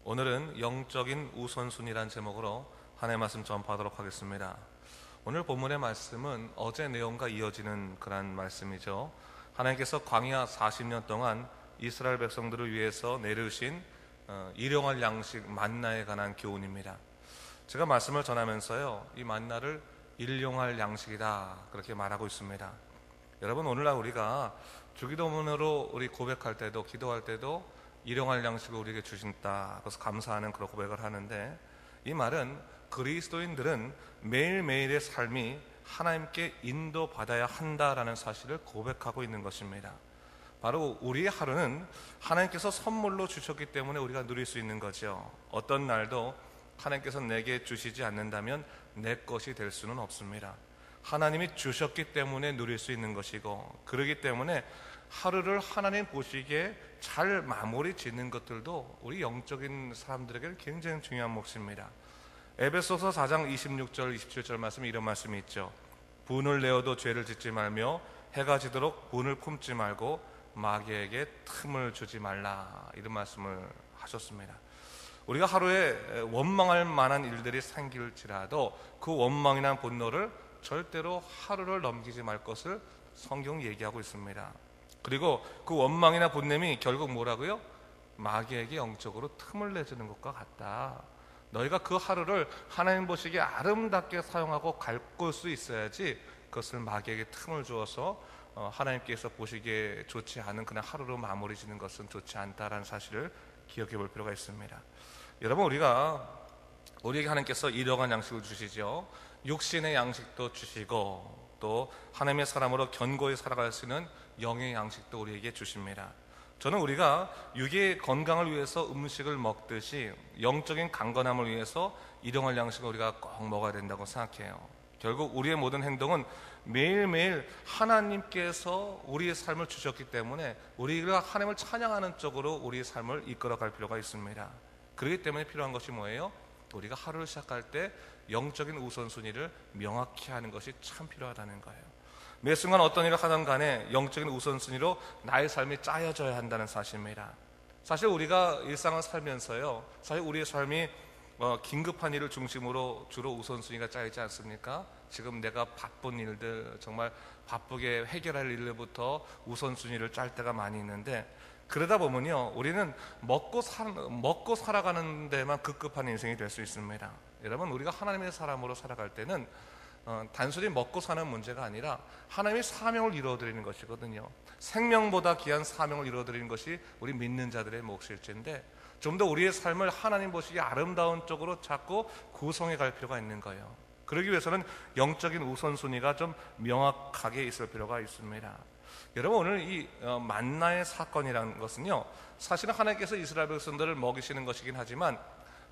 오늘은 영적인 우선순위란 제목으로 하나님의 말씀 전파하도록 하겠습니다. 오늘 본문의 말씀은 어제 내용과 이어지는 그런 말씀이죠. 하나님께서 광야 40년 동안 이스라엘 백성들을 위해서 내려주신 일용할 양식 만나에 관한 교훈입니다. 제가 말씀을 전하면서요, 이 만나를 일용할 양식이다 그렇게 말하고 있습니다. 여러분, 오늘날 우리가 주기도문으로 우리 고백할 때도, 기도할 때도 일용할 양식을 우리에게 주신다, 그래서 감사하는 그런 고백을 하는데, 이 말은 그리스도인들은 매일매일의 삶이 하나님께 인도받아야 한다라는 사실을 고백하고 있는 것입니다. 바로 우리의 하루는 하나님께서 선물로 주셨기 때문에 우리가 누릴 수 있는 거죠. 어떤 날도 하나님께서 내게 주시지 않는다면 내 것이 될 수는 없습니다. 하나님이 주셨기 때문에 누릴 수 있는 것이고, 그러기 때문에 하루를 하나님 보시기에 잘 마무리 짓는 것들도 우리 영적인 사람들에게는 굉장히 중요한 몫입니다. 에베소서 4장 26절 27절 말씀에 이런 말씀이 있죠. 분을 내어도 죄를 짓지 말며 해가 지도록 분을 품지 말고 마귀에게 틈을 주지 말라, 이런 말씀을 하셨습니다. 우리가 하루에 원망할 만한 일들이 생길지라도 그 원망이나 분노를 절대로 하루를 넘기지 말 것을 성경이 얘기하고 있습니다. 그리고 그 원망이나 분냄이 결국 뭐라고요? 마귀에게 영적으로 틈을 내주는 것과 같다. 너희가 그 하루를 하나님 보시기에 아름답게 사용하고 가꿀 수 있어야지, 그것을 마귀에게 틈을 주어서 하나님께서 보시기에 좋지 않은 그냥 하루로 마무리 짓는 것은 좋지 않다라는 사실을 기억해 볼 필요가 있습니다. 여러분, 우리에게 하나님께서 일용할 양식을 주시죠. 육신의 양식도 주시고, 또 하나님의 사람으로 견고히 살아갈 수 있는 영의 양식도 우리에게 주십니다. 저는 우리가 육의 건강을 위해서 음식을 먹듯이 영적인 강건함을 위해서 일용할 양식을 우리가 꼭 먹어야 된다고 생각해요. 결국 우리의 모든 행동은 매일매일 하나님께서 우리의 삶을 주셨기 때문에 우리가 하나님을 찬양하는 쪽으로 우리의 삶을 이끌어갈 필요가 있습니다. 그렇기 때문에 필요한 것이 뭐예요? 우리가 하루를 시작할 때 영적인 우선순위를 명확히 하는 것이 참 필요하다는 거예요. 매 순간 어떤 일을 하든 간에 영적인 우선순위로 나의 삶이 짜여져야 한다는 사실입니다. 사실 우리가 일상을 살면서요, 사실 우리의 삶이 긴급한 일을 중심으로 주로 우선순위가 짜이지 않습니까? 지금 내가 바쁜 일들, 정말 바쁘게 해결할 일들부터 우선순위를 짤 때가 많이 있는데, 그러다 보면요, 우리는 먹고 살아가는 데만 급급한 인생이 될 수 있습니다. 여러분, 우리가 하나님의 사람으로 살아갈 때는 단순히 먹고 사는 문제가 아니라 하나님의 사명을 이루어드리는 것이거든요. 생명보다 귀한 사명을 이루어드리는 것이 우리 믿는 자들의 몫일진데, 좀 더 우리의 삶을 하나님 보시기에 아름다운 쪽으로 자꾸 구성해 갈 필요가 있는 거예요. 그러기 위해서는 영적인 우선순위가 좀 명확하게 있을 필요가 있습니다. 여러분, 오늘 이 만나의 사건이라는 것은요, 사실은 하나님께서 이스라엘 백성들을 먹이시는 것이긴 하지만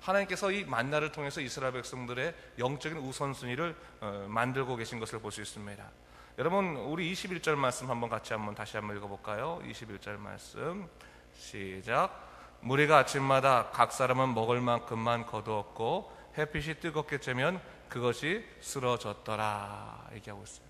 하나님께서 이 만나를 통해서 이스라엘 백성들의 영적인 우선순위를 만들고 계신 것을 볼 수 있습니다. 여러분, 우리 21절 말씀 다시 한번 읽어볼까요? 21절 말씀 시작. 무리가 아침마다 각 사람은 먹을 만큼만 거두었고 햇빛이 뜨겁게 쬐면 그것이 쓰러졌더라, 얘기하고 있어요.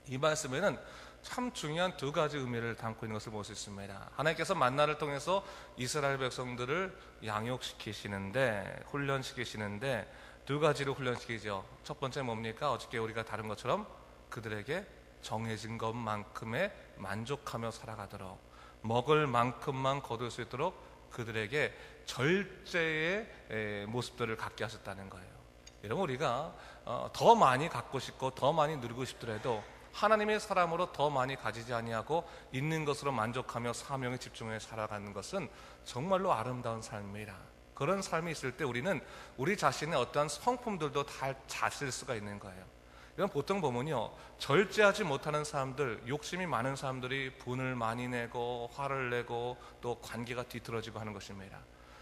이 말씀에는 참 중요한 두 가지 의미를 담고 있는 것을 볼 수 있습니다. 하나님께서 만나를 통해서 이스라엘 백성들을 양육시키시는데, 훈련시키시는데 두 가지로 훈련시키죠. 첫 번째 뭡니까? 어저께 우리가 다룬 것처럼 그들에게 정해진 것만큼에 만족하며 살아가도록, 먹을 만큼만 거둘 수 있도록 그들에게 절제의 모습들을 갖게 하셨다는 거예요. 여러분, 우리가 더 많이 갖고 싶고 더 많이 누리고 싶더라도 하나님의 사람으로 더 많이 가지지 아니하고 있는 것으로 만족하며 사명에 집중해 살아가는 것은 정말로 아름다운 삶입니다. 그런 삶이 있을 때 우리는 우리 자신의 어떠한 성품들도 다 잦을 수가 있는 거예요. 이건 보통 보면요, 절제하지 못하는 사람들, 욕심이 많은 사람들이 분을 많이 내고 화를 내고 또 관계가 뒤틀어지고 하는 것입니다.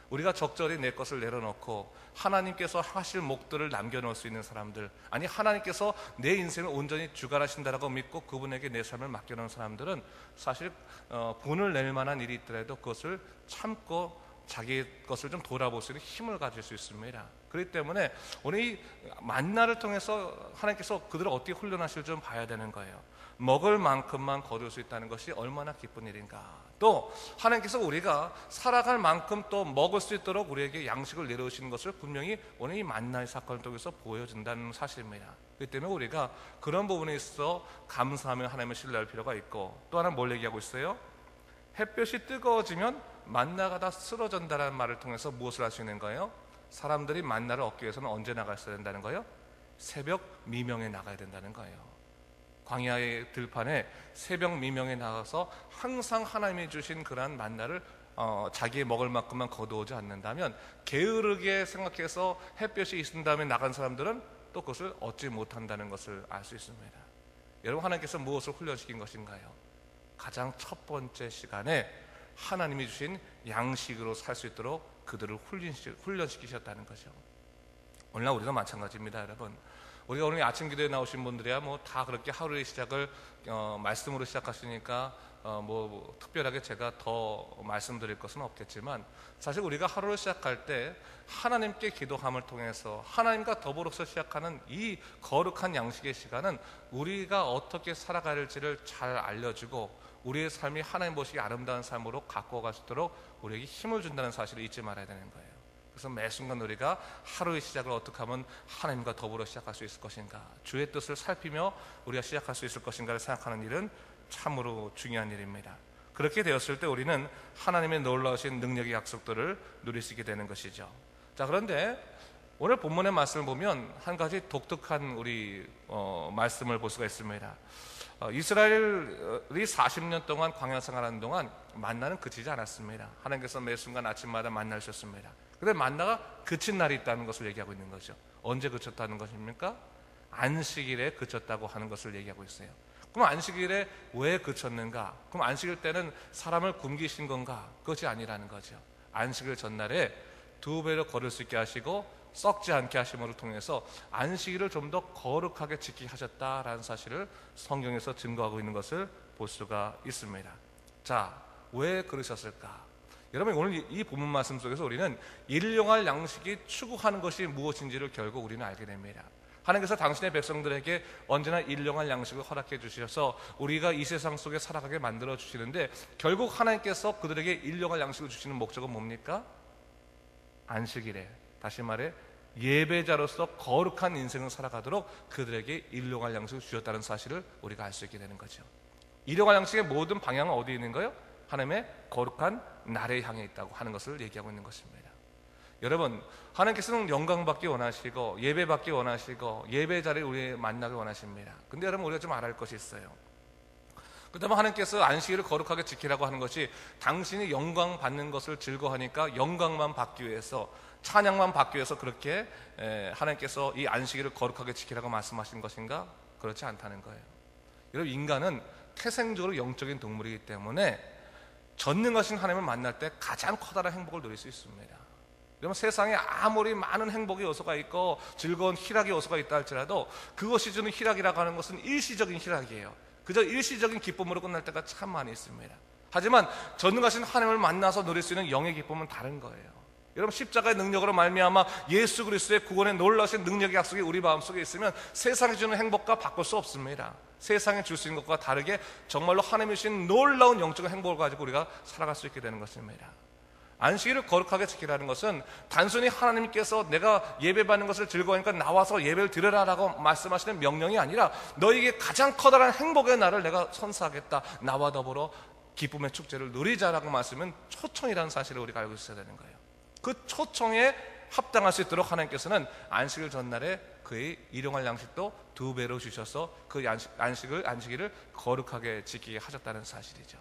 우리가 적절히 내 것을 내려놓고 하나님께서 하실 목들을 남겨놓을 수 있는 사람들, 아니 하나님께서 내 인생을 온전히 주관하신다라고 믿고 그분에게 내 삶을 맡겨놓은 사람들은 사실 분을 낼 만한 일이 있더라도 그것을 참고 자기 것을 좀 돌아볼 수 있는 힘을 가질 수 있습니다. 그렇기 때문에 오늘 이 만나를 통해서 하나님께서 그들을 어떻게 훈련하실지 좀 봐야 되는 거예요. 먹을 만큼만 거둘 수 있다는 것이 얼마나 기쁜 일인가. 또 하나님께서 우리가 살아갈 만큼 또 먹을 수 있도록 우리에게 양식을 내려오시는 것을 분명히 오늘 이 만나의 사건을 통해서 보여준다는 사실입니다. 그렇기 때문에 우리가 그런 부분에 있어 감사하며 하나님을 신뢰할 필요가 있고, 또 하나 뭘 얘기하고 있어요? 햇볕이 뜨거워지면 만나가 다 쓰러진다는 말을 통해서 무엇을 할 수 있는 거예요? 사람들이 만나를 얻기 위해서는 언제 나갔어야 된다는 거예요? 새벽 미명에 나가야 된다는 거예요. 광야의 들판에 새벽 미명에 나가서 항상 하나님이 주신 그러한 만나를 자기의 먹을 만큼만 거두어지 않는다면, 게으르게 생각해서 햇볕이 있은 다음에 나간 사람들은 또 그것을 얻지 못한다는 것을 알 수 있습니다. 여러분, 하나님께서 무엇을 훈련시킨 것인가요? 가장 첫 번째 시간에 하나님이 주신 양식으로 살 수 있도록 그들을 훈련시키셨다는 거죠. 오늘날 우리도 마찬가지입니다. 여러분, 우리가 오늘 아침 기도에 나오신 분들이야 뭐 다 그렇게 하루의 시작을 말씀으로 시작하시니까 뭐 특별하게 제가 더 말씀드릴 것은 없겠지만, 사실 우리가 하루를 시작할 때 하나님께 기도함을 통해서 하나님과 더불어서 시작하는 이 거룩한 양식의 시간은 우리가 어떻게 살아가야 할지를 잘 알려주고 우리의 삶이 하나님 보시기 아름다운 삶으로 가꾸어 갈 수 있도록 우리에게 힘을 준다는 사실을 잊지 말아야 되는 거예요. 그래서 매 순간 우리가 하루의 시작을 어떻게 하면 하나님과 더불어 시작할 수 있을 것인가, 주의 뜻을 살피며 우리가 시작할 수 있을 것인가를 생각하는 일은 참으로 중요한 일입니다. 그렇게 되었을 때 우리는 하나님의 놀라우신 능력의 약속들을 누릴 수 있게 되는 것이죠. 자, 그런데 오늘 본문의 말씀을 보면 한 가지 독특한 우리 말씀을 볼 수가 있습니다. 이스라엘이 40년 동안 광야 생활하는 동안 만나는 그치지 않았습니다. 하나님께서 매 순간 아침마다 만나를 주셨습니다. 그런데 만나가 그친 날이 있다는 것을 얘기하고 있는 거죠. 언제 그쳤다는 것입니까? 안식일에 그쳤다고 하는 것을 얘기하고 있어요. 그럼 안식일에 왜 그쳤는가? 그럼 안식일 때는 사람을 굶기신 건가? 그것이 아니라는 거죠. 안식일 전날에 2배로 걸을 수 있게 하시고 썩지 않게 하심으로 통해서 안식일을 좀 더 거룩하게 지키게 하셨다라는 사실을 성경에서 증거하고 있는 것을 볼 수가 있습니다. 자, 왜 그러셨을까? 여러분, 오늘 이 본문 말씀 속에서 우리는 일용할 양식이 추구하는 것이 무엇인지를 결국 우리는 알게 됩니다. 하나님께서 당신의 백성들에게 언제나 일용할 양식을 허락해 주셔서 우리가 이 세상 속에 살아가게 만들어 주시는데, 결국 하나님께서 그들에게 일용할 양식을 주시는 목적은 뭡니까? 안식일에, 다시 말해 예배자로서 거룩한 인생을 살아가도록 그들에게 일용할 양식을 주셨다는 사실을 우리가 알 수 있게 되는 거죠. 일용할 양식의 모든 방향은 어디에 있는 거예요? 하나님의 거룩한 날에 향해 있다고 하는 것을 얘기하고 있는 것입니다. 여러분, 하나님께서는 영광받기 원하시고 예배받기 원하시고 예배 자리를 우리 만나기 원하십니다. 근데 여러분, 우리가 좀 알아야 할 것이 있어요. 그다음에 하나님께서 안식일을 거룩하게 지키라고 하는 것이 당신이 영광 받는 것을 즐거워하니까 영광만 받기 위해서, 찬양만 받기 위해서 그렇게 하나님께서 이 안식일을 거룩하게 지키라고 말씀하신 것인가? 그렇지 않다는 거예요. 여러분, 인간은 태생적으로 영적인 동물이기 때문에 전능하신 하나님을 만날 때 가장 커다란 행복을 누릴 수 있습니다. 여러분, 세상에 아무리 많은 행복의 요소가 있고 즐거운 희락의 요소가 있다 할지라도 그것이 주는 희락이라고 하는 것은 일시적인 희락이에요. 그저 일시적인 기쁨으로 끝날 때가 참 많이 있습니다. 하지만 전능하신 하나님을 만나서 누릴 수 있는 영의 기쁨은 다른 거예요. 여러분, 십자가의 능력으로 말미암아 예수 그리스도의 구원의 놀라신 능력의 약속이 우리 마음속에 있으면 세상이 주는 행복과 바꿀 수 없습니다. 세상에 줄 수 있는 것과 다르게 정말로 하나님이 주신 놀라운 영적인 행복을 가지고 우리가 살아갈 수 있게 되는 것입니다. 안식일을 거룩하게 지키라는 것은 단순히 하나님께서 내가 예배받는 것을 즐거워하니까 나와서 예배를 드려라라고 말씀하시는 명령이 아니라 너에게 가장 커다란 행복의 날을 내가 선사하겠다, 나와 더불어 기쁨의 축제를 누리자라고 말씀은 초청이라는 사실을 우리가 알고 있어야 되는 거예요. 그 초청에 합당할 수 있도록 하나님께서는 안식일 전날에 그의 일용할 양식도 2배로 주셔서 그 안식일을 거룩하게 지키게 하셨다는 사실이죠.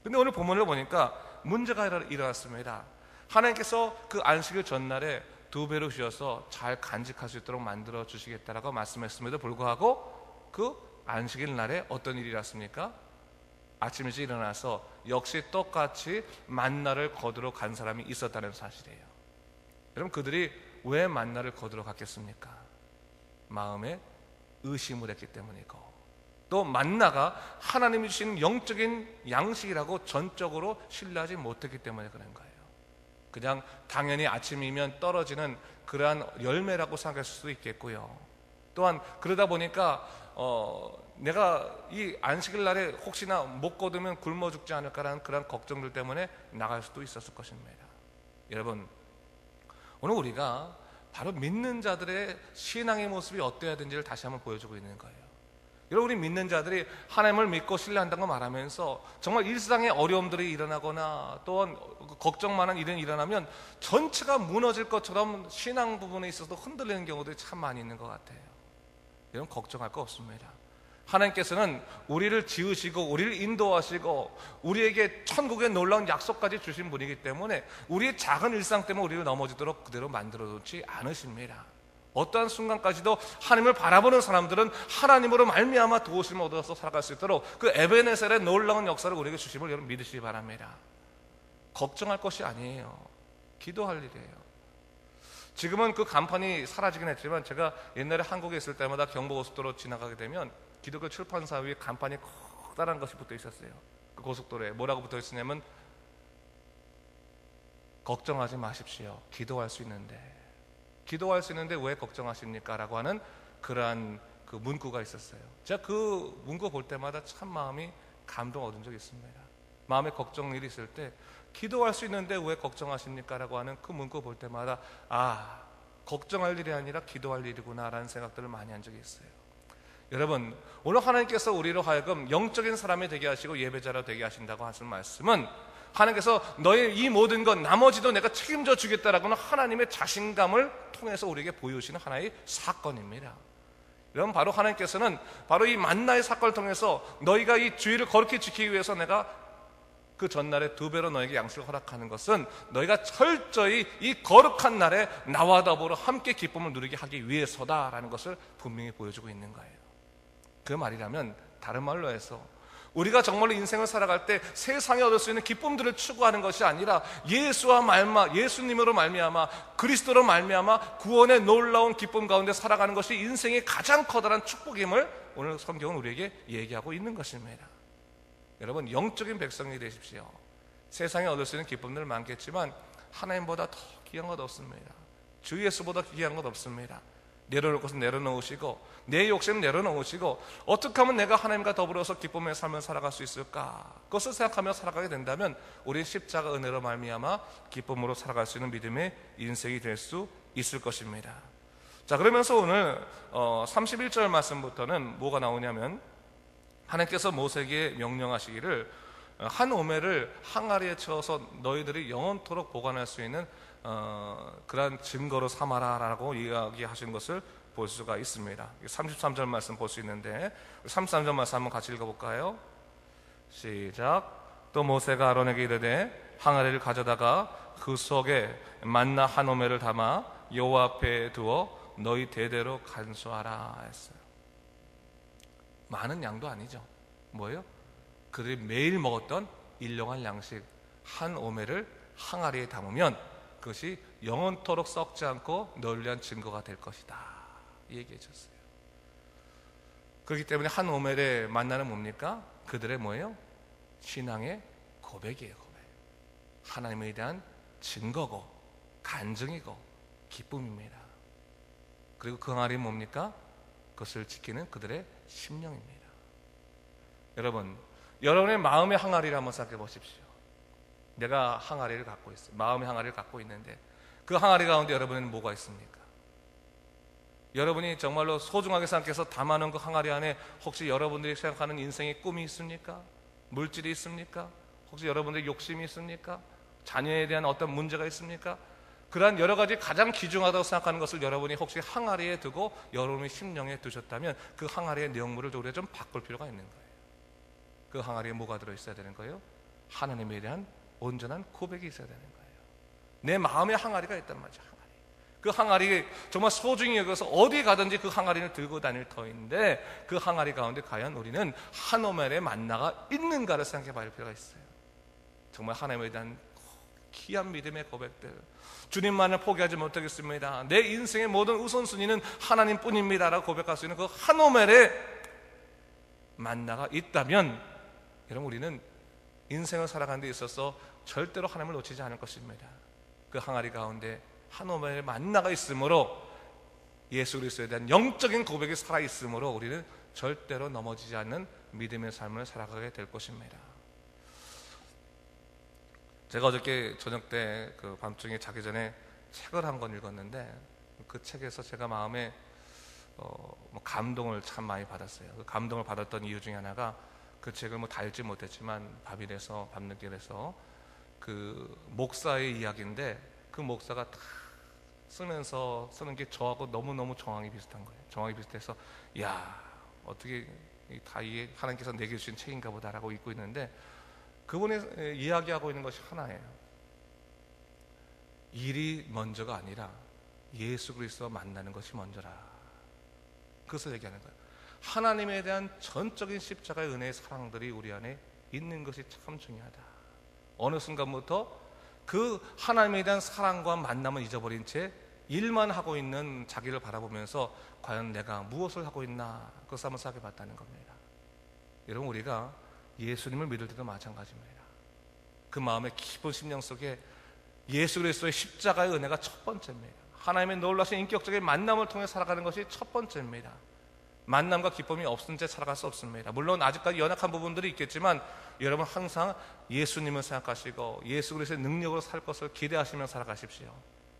근데 오늘 본문을 보니까 문제가 일어났습니다. 하나님께서 그 안식일 전날에 2배로 주셔서 잘 간직할 수 있도록 만들어 주시겠다라고 말씀했음에도 불구하고 그 안식일 날에 어떤 일이 일어났습니까? 아침 일찍 일어나서 역시 똑같이 만나를 거두러 간 사람이 있었다는 사실이에요. 여러분, 그들이 왜 만나를 거두러 갔겠습니까? 마음에 의심을 했기 때문이고, 또 만나가 하나님이 주신 영적인 양식이라고 전적으로 신뢰하지 못했기 때문에 그런 거예요. 그냥 당연히 아침이면 떨어지는 그러한 열매라고 생각할 수도 있겠고요. 또한 그러다 보니까 내가 이 안식일 날에 혹시나 못 거두면 굶어 죽지 않을까라는 그런 걱정들 때문에 나갈 수도 있었을 것입니다. 여러분, 오늘 우리가 바로 믿는 자들의 신앙의 모습이 어때야 되는지를 다시 한번 보여주고 있는 거예요. 여러분, 우리 믿는 자들이 하나님을 믿고 신뢰한다고 말하면서 정말 일상의 어려움들이 일어나거나 또한 걱정 많은 일이 일어나면 전체가 무너질 것처럼 신앙 부분에 있어서 흔들리는 경우들이 참 많이 있는 것 같아요. 여러분, 걱정할 거 없습니다. 하나님께서는 우리를 지으시고 우리를 인도하시고 우리에게 천국의 놀라운 약속까지 주신 분이기 때문에 우리의 작은 일상 때문에 우리를 넘어지도록 그대로 만들어 놓지 않으십니다. 어떠한 순간까지도 하나님을 바라보는 사람들은 하나님으로 말미암아 도우심을 얻어서 살아갈 수 있도록 그 에베네셀의 놀라운 역사를 우리에게 주심을 여러분 믿으시기 바랍니다. 걱정할 것이 아니에요. 기도할 일이에요. 지금은 그 간판이 사라지긴 했지만 제가 옛날에 한국에 있을 때마다 경부고속도로 지나가게 되면 기독교 출판사 위에 간판이 커다란 것이 붙어 있었어요. 그 고속도로에 뭐라고 붙어 있었냐면 걱정하지 마십시오. 기도할 수 있는데. 기도할 수 있는데 왜 걱정하십니까? 라고 하는 그러한 그 문구가 있었어요. 제가 그 문구 볼 때마다 참 마음이 감동 얻은 적이 있습니다. 마음에 걱정 일이 있을 때 기도할 수 있는데 왜 걱정하십니까? 라고 하는 그 문구 볼 때마다 걱정할 일이 아니라 기도할 일이구나 라는 생각들을 많이 한 적이 있어요. 여러분, 오늘 하나님께서 우리로 하여금 영적인 사람이 되게 하시고 예배자로 되게 하신다고 하시는 말씀은 하나님께서 너의 이 모든 것 나머지도 내가 책임져 주겠다라고는 하나님의 자신감을 통해서 우리에게 보여주시는 하나의 사건입니다. 여러분, 바로 하나님께서는 바로 이 만나의 사건을 통해서 너희가 이 주의를 거룩히 지키기 위해서 내가 그 전날에 2배로 너에게 양식을 허락하는 것은 너희가 철저히 이 거룩한 날에 나와 더불어 함께 기쁨을 누리게 하기 위해서다라는 것을 분명히 보여주고 있는 거예요. 그 말이라면 다른 말로 해서 우리가 정말로 인생을 살아갈 때 세상에 얻을 수 있는 기쁨들을 추구하는 것이 아니라 예수님으로 말미암아 그리스도로 말미암아 구원의 놀라운 기쁨 가운데 살아가는 것이 인생의 가장 커다란 축복임을 오늘 성경은 우리에게 얘기하고 있는 것입니다. 여러분, 영적인 백성이 되십시오. 세상에 얻을 수 있는 기쁨들 많겠지만 하나님보다 더 귀한 것 없습니다. 주 예수보다 귀한 것 없습니다. 내려놓을 것은 내려놓으시고 내 욕심 내려놓으시고 어떻게 하면 내가 하나님과 더불어서 기쁨의 삶을 살아갈 수 있을까? 그것을 생각하며 살아가게 된다면 우리는 십자가 은혜로 말미암아 기쁨으로 살아갈 수 있는 믿음의 인생이 될 수 있을 것입니다. 자, 그러면서 오늘 31절 말씀부터는 뭐가 나오냐면 하나님께서 모세에게 명령하시기를 한 오매를 항아리에 채워서 너희들이 영원토록 보관할 수 있는 그러한 증거로 삼아라 라고 이야기하신 것을 볼 수가 있습니다. 33절 말씀 볼 수 있는데 33절 말씀 한번 같이 읽어볼까요? 시작. 또 모세가 아론에게 이르되 항아리를 가져다가 그 속에 만나 한 오매를 담아 여호와 앞에 두어 너희 대대로 간수하라 했어요. 많은 양도 아니죠. 뭐예요? 그들이 매일 먹었던 일용할 양식 한 오매를 항아리에 담으면 그것이 영원토록 썩지 않고 너를 위한 증거가 될 것이다, 얘기해 줬어요. 그렇기 때문에 한 오멜의 만나는 뭡니까? 그들의 뭐예요? 신앙의 고백이에요. 고백. 하나님에 대한 증거고 간증이고 기쁨입니다. 그리고 그 항아리는 뭡니까? 그것을 지키는 그들의 심령입니다. 여러분, 여러분의 마음의 항아리를 한번 생각해 보십시오. 내가 항아리를 갖고 있어요. 마음의 항아리를 갖고 있는데 그 항아리 가운데 여러분에는 뭐가 있습니까? 여러분이 정말로 소중하게 생각해서 담아놓은 그 항아리 안에 혹시 여러분들이 생각하는 인생의 꿈이 있습니까? 물질이 있습니까? 혹시 여러분들의 욕심이 있습니까? 자녀에 대한 어떤 문제가 있습니까? 그러한 여러 가지 가장 귀중하다고 생각하는 것을 여러분이 혹시 항아리에 두고 여러분의 심령에 두셨다면 그 항아리의 내용물을 우리가 좀 바꿀 필요가 있는 거예요. 그 항아리에 뭐가 들어있어야 되는 거예요? 하나님에 대한 온전한 고백이 있어야 되는 거예요. 내 마음에 항아리가 있단 말이죠. 항아리. 그 항아리 정말 소중히 여겨서 어디 가든지 그 항아리를 들고 다닐 터인데 그 항아리 가운데 과연 우리는 한 오멜의 만나가 있는가를 생각해 봐야 할 필요가 있어요. 정말 하나님에 대한 귀한 믿음의 고백들, 주님만을 포기하지 못하겠습니다, 내 인생의 모든 우선순위는 하나님뿐입니다 라고 고백할 수 있는 그 한 오멜의 만나가 있다면 여러분, 우리는 인생을 살아가는 데 있어서 절대로 하나님을 놓치지 않을 것입니다. 그 항아리 가운데 한 오멜의 만나가 있으므로 예수 그리스도에 대한 영적인 고백이 살아있으므로 우리는 절대로 넘어지지 않는 믿음의 삶을 살아가게 될 것입니다. 제가 어저께 저녁 때 그 밤중에 자기 전에 책을 한 권 읽었는데 그 책에서 제가 마음에 감동을 참 많이 받았어요. 그 감동을 받았던 이유 중에 하나가 그 책을 다 읽지 못했지만 밤이라서 밤늦게라서 그 목사의 이야기인데 그 목사가 다 쓰는 게 저하고 너무너무 정황이 비슷한 거예요. 정황이 비슷해서 야 어떻게 다 이게 하나님께서 내게 주신 책인가 보다라고 읽고 있는데 그분이 이야기하고 있는 것이 하나예요. 일이 먼저가 아니라 예수 그리스도와 만나는 것이 먼저라. 그것을 얘기하는 거예요. 하나님에 대한 전적인 십자가의 은혜의 사랑들이 우리 안에 있는 것이 참 중요하다. 어느 순간부터 그 하나님에 대한 사랑과 만남을 잊어버린 채 일만 하고 있는 자기를 바라보면서 과연 내가 무엇을 하고 있나 그것을 한번 생각해 봤다는 겁니다. 여러분 우리가 예수님을 믿을 때도 마찬가지입니다. 그 마음의 깊은 심령 속에 예수 그리스도의 십자가의 은혜가 첫 번째입니다. 하나님의 놀라신 인격적인 만남을 통해 살아가는 것이 첫 번째입니다. 만남과 기쁨이 없은 채 살아갈 수 없습니다. 물론 아직까지 연약한 부분들이 있겠지만 여러분 항상 예수님을 생각하시고 예수 그리스도의 능력으로 살 것을 기대하시며 살아가십시오.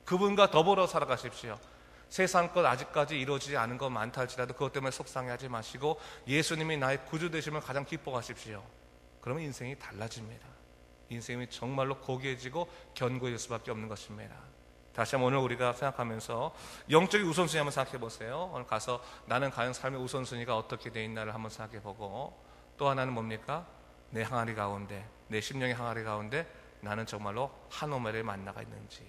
그분과 더불어 살아가십시오. 세상 것 아직까지 이루어지지 않은 것 많다 할지라도 그것 때문에 속상해하지 마시고 예수님이 나의 구주 되심을 가장 기뻐하십시오. 그러면 인생이 달라집니다. 인생이 정말로 고귀해지고 견고해질 수밖에 없는 것입니다. 다시 한번 오늘 우리가 생각하면서 영적인 우선순위 한번 생각해 보세요. 오늘 가서 나는 과연 삶의 우선순위가 어떻게 돼 있나를 한번 생각해 보고 또 하나는 뭡니까? 내 항아리 가운데 내 심령의 항아리 가운데 나는 정말로 한 오멜의 만나가 있는지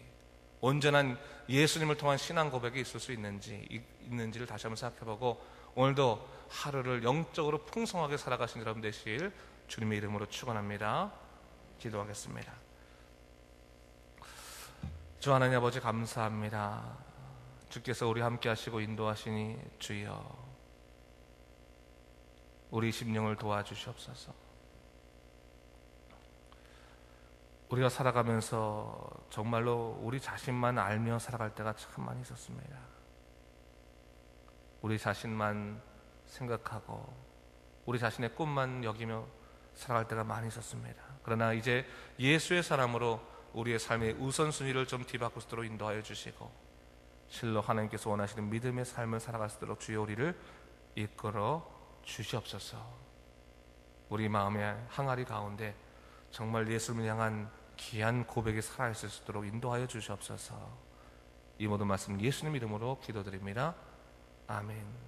온전한 예수님을 통한 신앙 고백이 있을 수 있는지를 다시 한번 생각해 보고 오늘도 하루를 영적으로 풍성하게 살아가신 여러분 되실 주님의 이름으로 축원합니다. 기도하겠습니다. 주 하나님 아버지 감사합니다. 주께서 우리 함께 하시고 인도하시니 주여 우리 심령을 도와주시옵소서. 우리가 살아가면서 정말로 우리 자신만 알며 살아갈 때가 참 많이 있었습니다. 우리 자신만 생각하고 우리 자신의 꿈만 여기며 살아갈 때가 많이 있었습니다. 그러나 이제 예수의 사람으로 우리의 삶의 우선순위를 좀 뒤바꾸도록 인도하여 주시고 실로 하나님께서 원하시는 믿음의 삶을 살아갈 수 있도록 주여 우리를 이끌어 주시옵소서. 우리 마음의 항아리 가운데 정말 예수님을 향한 귀한 고백이 살아있을 수 있도록 인도하여 주시옵소서. 이 모든 말씀 예수님 이름으로 기도드립니다. 아멘.